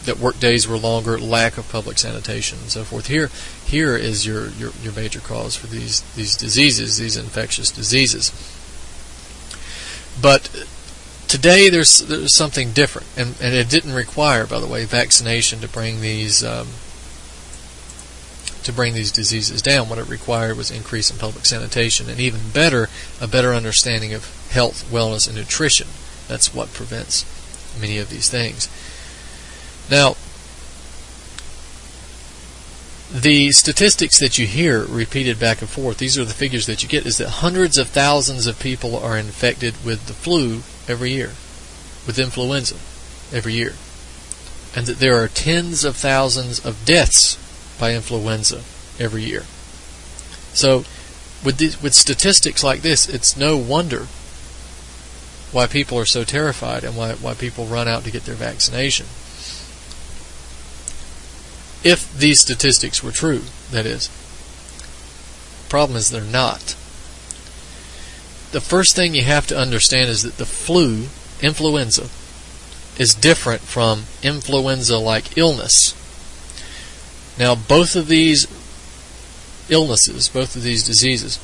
[SPEAKER 1] that work days were longer, lack of public sanitation, and so forth. Here is your major cause for these diseases, these infectious diseases. But today there's something different, and it didn't require, by the way, vaccination to bring these diseases down. What it required was increase in public sanitation, and even better, a better understanding of health, wellness, and nutrition. That's what prevents many of these things. Now, the statistics that you hear repeated back and forth, these are the figures that you get, is that hundreds of thousands of people are infected with the flu every year, with influenza every year, and that there are tens of thousands of deaths by influenza every year. So, with statistics like this, it's no wonder why people are so terrified and why people run out to get their vaccination. If these statistics were true, that is. The problem is they're not. The first thing you have to understand is that the flu, influenza, is different from influenza-like illness. Now, both of these illnesses, both of these diseases,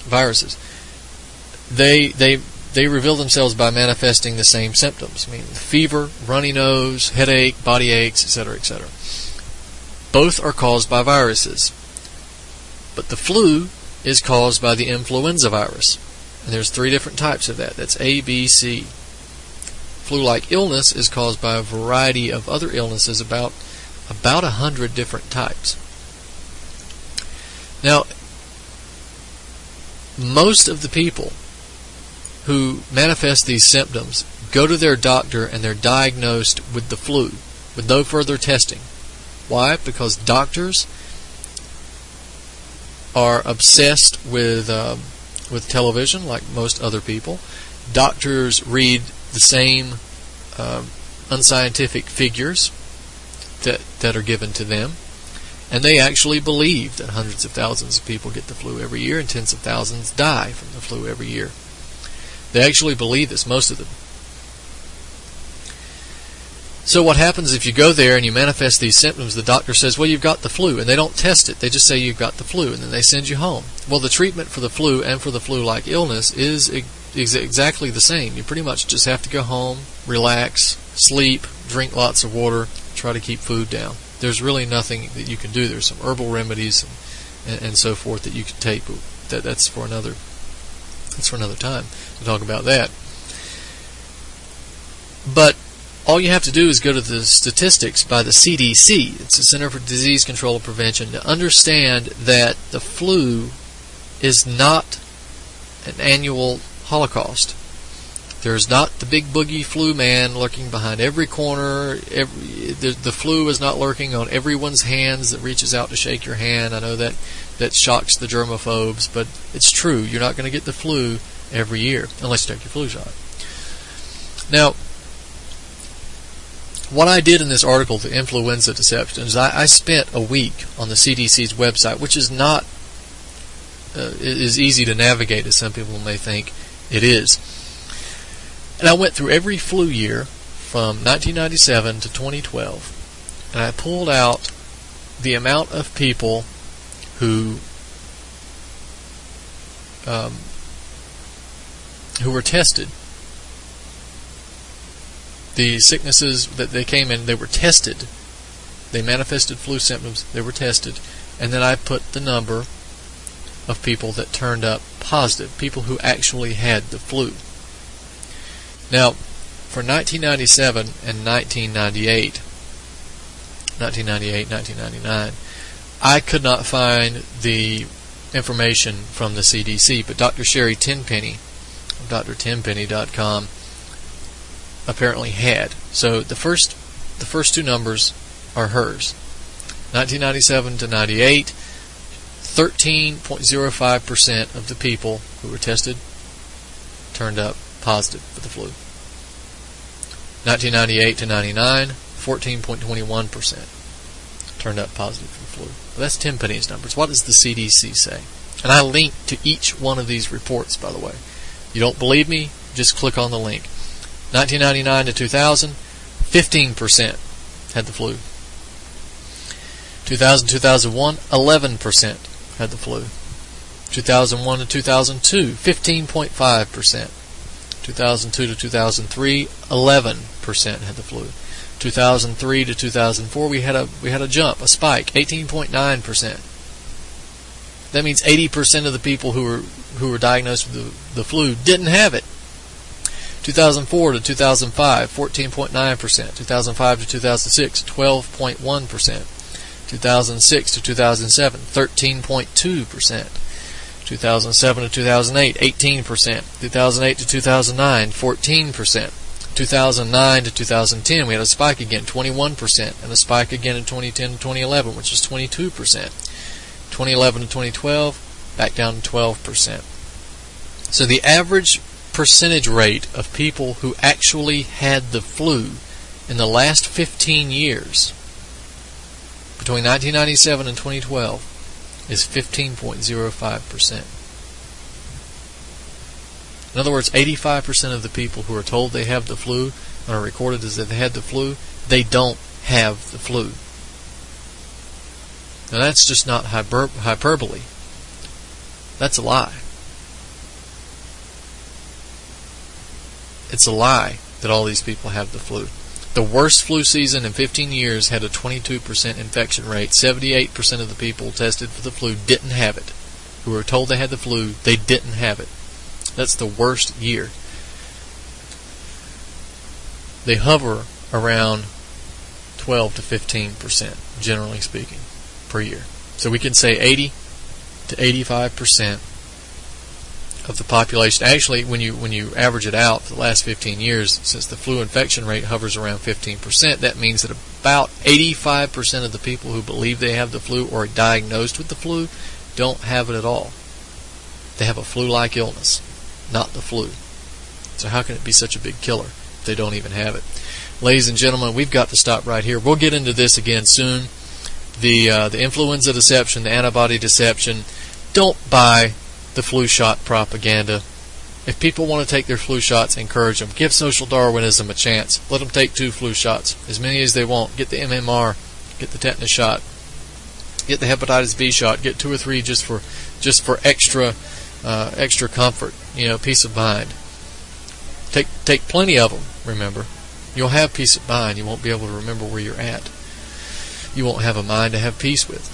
[SPEAKER 1] viruses, they reveal themselves by manifesting the same symptoms. I mean, fever, runny nose, headache, body aches, etc., etc. Both are caused by viruses. But the flu is caused by the influenza virus. And there's 3 different types of that. That's A, B, C. Flu-like illness is caused by a variety of other illnesses, about 100 different types. Now, most of the people who manifest these symptoms go to their doctor and they're diagnosed with the flu with no further testing. Why? Because doctors are obsessed with television, like most other people. Doctors read the same unscientific figures that are given to them, and they actually believe that hundreds of thousands of people get the flu every year and tens of thousands die from the flu every year. They actually believe this, most of them. So what happens if you go there and you manifest these symptoms, the doctor says, well, you've got the flu, and they don't test it. They just say you've got the flu, and then they send you home. Well, the treatment for the flu and for the flu-like illness is exactly the same. You pretty much just have to go home, relax, sleep, drink lots of water, try to keep food down. There's really nothing that you can do. There's some herbal remedies and so forth that you can take, but that's for another time to talk about that. But all you have to do is go to the statistics by the CDC, it's the Center for Disease Control and Prevention, to understand that the flu is not an annual holocaust. There's not the big boogie flu man lurking behind every corner. The flu is not lurking on everyone's hands that reaches out to shake your hand. I know that shocks the germaphobes, but it's true. You're not going to get the flu every year unless you take your flu shot. Now, what I did in this article, The Influenza Deception, is I spent a week on the CDC's website, which is not as easy to navigate as some people may think it is. And I went through every flu year from 1997 to 2012, and I pulled out the amount of people who were tested. The sicknesses that they came in, they were tested. They manifested flu symptoms, they were tested. And then I put the number of people that turned up positive, people who actually had the flu. Now, for 1997 and 1999, I could not find the information from the CDC, but Dr. Sherry Tenpenny of drtenpenny.com apparently had. So the first 2 numbers are hers. 1997 to 98, 13.05% of the people who were tested turned up positive for the flu. 1998 to 99, 14.21% turned up positive for the flu. Well, that's Tenpenny's numbers. What does the CDC say? And I link to each one of these reports, by the way. You don't believe me? Just click on the link. 1999 to 2000, 15% had the flu. 2000-2001, 11% had the flu. 2001 to 2002, 15.5%. 2002 to 2003, 11% had the flu. 2003 to 2004, we had a jump, a spike, 18.9%. That means 80% of the people who were diagnosed with the flu didn't have it. 2004 to 2005, 14.9%. 2005 to 2006, 12.1%. 2006 to 2007, 13.2%. 2007 to 2008, 18%. 2008 to 2009, 14%. 2009 to 2010, we had a spike again, 21%, and a spike again in 2010 to 2011, which is 22%. 2011 to 2012, back down to 12%. So the average percentage rate of people who actually had the flu in the last 15 years, between 1997 and 2012, is 15.05%. In other words, 85% of the people who are told they have the flu and are recorded as if they had the flu, they don't have the flu. Now that's just not hyperbole. That's a lie. It's a lie that all these people have the flu. The worst flu season in 15 years had a 22% infection rate. 78% of the people tested for the flu didn't have it. Who were told they had the flu, they didn't have it. That's the worst year. They hover around 12 to 15%, generally speaking, per year. So we can say 80 to 85% of the population. Actually, when you average it out for the last 15 years, since the flu infection rate hovers around 15%, that means that about 85% of the people who believe they have the flu or are diagnosed with the flu don't have it at all. They have a flu-like illness, not the flu. So how can it be such a big killer if they don't even have it? Ladies and gentlemen, we've got to stop right here. We'll get into this again soon. The influenza deception, the antibody deception. Don't buy the flu shot propaganda. If people want to take their flu shots, encourage them. Give social Darwinism a chance. Let them take 2 flu shots, as many as they want. Get the MMR, get the tetanus shot, get the hepatitis B shot, get 2 or 3 just for extra comfort, peace of mind. Take plenty of them. Remember, you'll have peace of mind. You won't be able to remember where you're at. You won't have a mind to have peace with.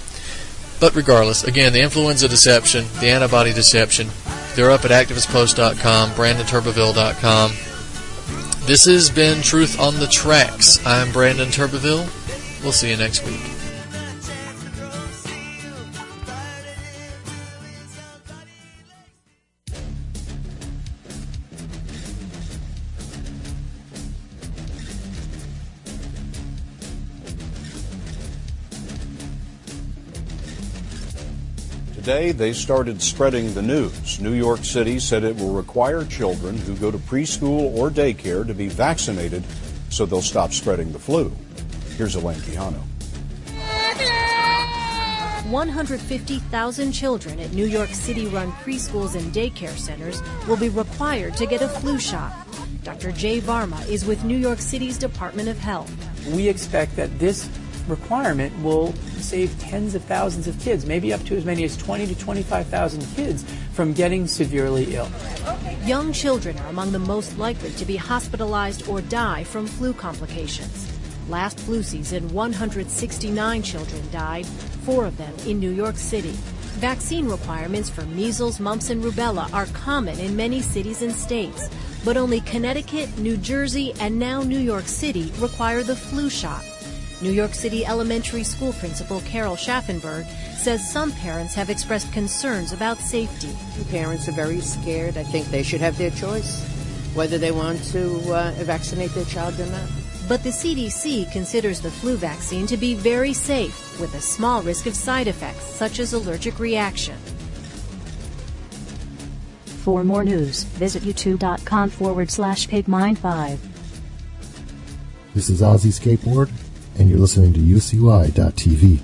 [SPEAKER 1] But regardless, again, the influenza deception, the antibody deception, they're up at activistpost.com, BrandonTurbeville.com. This has been Truth on the Tracks. I'm Brandon Turbeville. We'll see you next week.
[SPEAKER 12] Today, they started spreading the news. New York City said it will require children who go to preschool or daycare to be vaccinated so they'll stop spreading the flu. Here's Elaine Quijano.
[SPEAKER 5] 150,000 children at New York City-run preschools and daycare centers will be required to get a flu shot. Dr. Jay Varma is with New York City's Department of Health.
[SPEAKER 13] We expect that this requirement will save tens of thousands of kids, maybe up to as many as 20 to 25,000 kids from getting severely ill.
[SPEAKER 5] Young children are among the most likely to be hospitalized or die from flu complications. Last flu season, 169 children died, 4 of them in New York City. Vaccine requirements for measles, mumps, and rubella are common in many cities and states, but only Connecticut, New Jersey, and now New York City require the flu shot. New York City elementary school principal Carol Schaffenberg says some parents have expressed concerns about safety.
[SPEAKER 14] Parents are very scared. I think they should have their choice whether they want to vaccinate their child or not.
[SPEAKER 5] But the CDC considers the flu vaccine to be very safe, with a small risk of side effects, such as allergic reaction.
[SPEAKER 15] For more news, visit youtube.com/pigmind5.
[SPEAKER 11] This is Ozzy Skateboard, and you're listening to UCUI.TV.